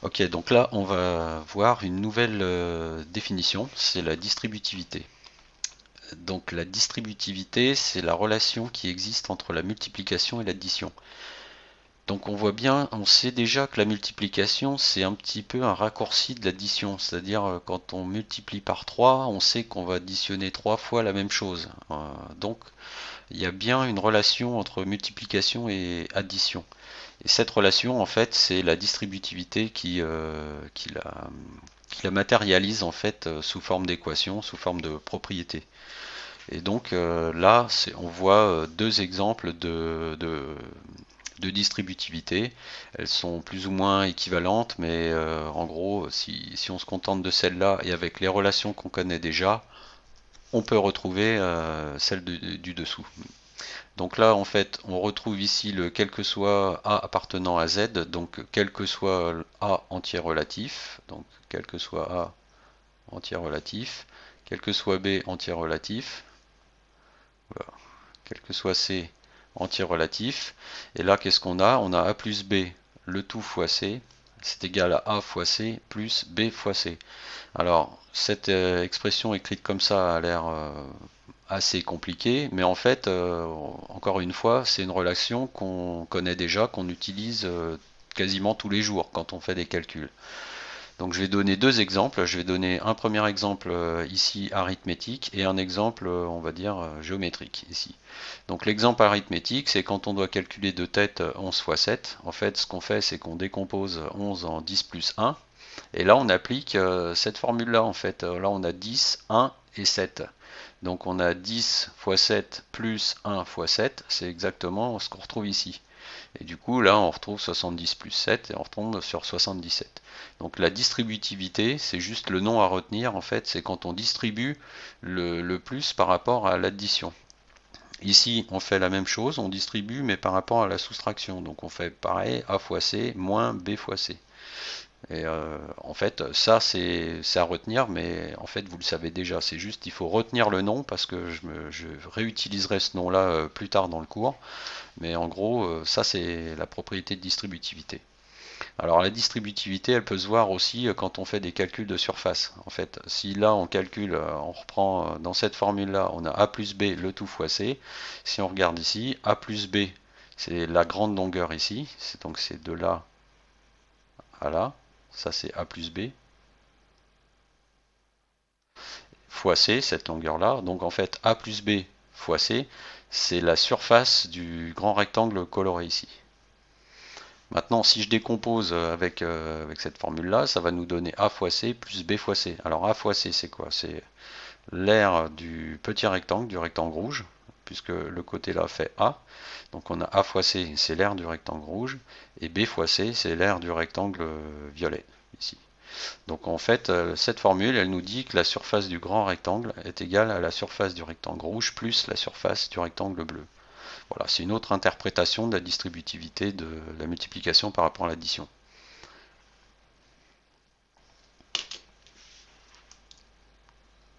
Ok, donc là on va voir une nouvelle définition, c'est la distributivité. Donc la distributivité, c'est la relation qui existe entre la multiplication et l'addition. Donc on voit bien, on sait déjà que la multiplication, c'est un petit peu un raccourci de l'addition. C'est-à-dire quand on multiplie par 3, on sait qu'on va additionner 3 fois la même chose. Donc il y a bien une relation entre multiplication et addition. Et cette relation, en fait, c'est la distributivité qui la matérialise en fait sous forme d'équation, sous forme de propriété. Et donc là, on voit deux exemples de distributivité. Elles sont plus ou moins équivalentes, mais en gros, si on se contente de celle-là et avec les relations qu'on connaît déjà, on peut retrouver celle du dessous. Donc là, en fait, on retrouve ici le quel que soit A appartenant à Z, donc quel que soit A entier relatif, donc quel que soit A entier relatif, quel que soit B entier relatif, voilà, quel que soit C entier relatif. Et là, qu'est-ce qu'on a? On a A plus B, le tout fois C, c'est égal à A fois C plus B fois C. Alors, cette expression écrite comme ça a l'air assez compliquée, mais en fait, encore une fois, c'est une relation qu'on connaît déjà, qu'on utilise quasiment tous les jours quand on fait des calculs. Donc je vais donner deux exemples. Je vais donner un premier exemple ici arithmétique et un exemple, on va dire, géométrique ici. Donc l'exemple arithmétique, c'est quand on doit calculer de tête 11 fois 7. En fait, ce qu'on fait, c'est qu'on décompose 11 en 10 plus 1. Et là, on applique cette formule-là, en fait. Là, on a 10, 1 et 7. Donc on a 10 fois 7 plus 1 fois 7, c'est exactement ce qu'on retrouve ici. Et du coup, là, on retrouve 70 plus 7 et on retombe sur 77. Donc la distributivité, c'est juste le nom à retenir, en fait, c'est quand on distribue le plus par rapport à l'addition. Ici, on fait la même chose, on distribue, mais par rapport à la soustraction. Donc on fait pareil, A fois C moins B fois C. Et en fait, ça c'est à retenir, mais en fait vous le savez déjà. C'est juste, il faut retenir le nom parce que je réutiliserai ce nom-là plus tard dans le cours. Mais en gros, ça c'est la propriété de distributivité. Alors la distributivité, elle peut se voir aussi quand on fait des calculs de surface. En fait, si là on calcule, on reprend dans cette formule-là, on a A plus B le tout fois C. Si on regarde ici, A plus B, c'est la grande longueur ici. Donc c'est de là à là. Ça c'est A plus B fois C, cette longueur-là. Donc en fait, A plus B fois C, c'est la surface du grand rectangle coloré ici. Maintenant, si je décompose avec cette formule-là, ça va nous donner A fois C plus B fois C. Alors A fois C, c'est quoi? C'est l'aire du petit rectangle, du rectangle rouge, puisque le côté là fait A. Donc on a A fois C, c'est l'aire du rectangle rouge, et B fois C, c'est l'aire du rectangle violet, ici. Donc en fait, cette formule, elle nous dit que la surface du grand rectangle est égale à la surface du rectangle rouge plus la surface du rectangle bleu. Voilà, c'est une autre interprétation de la distributivité de la multiplication par rapport à l'addition.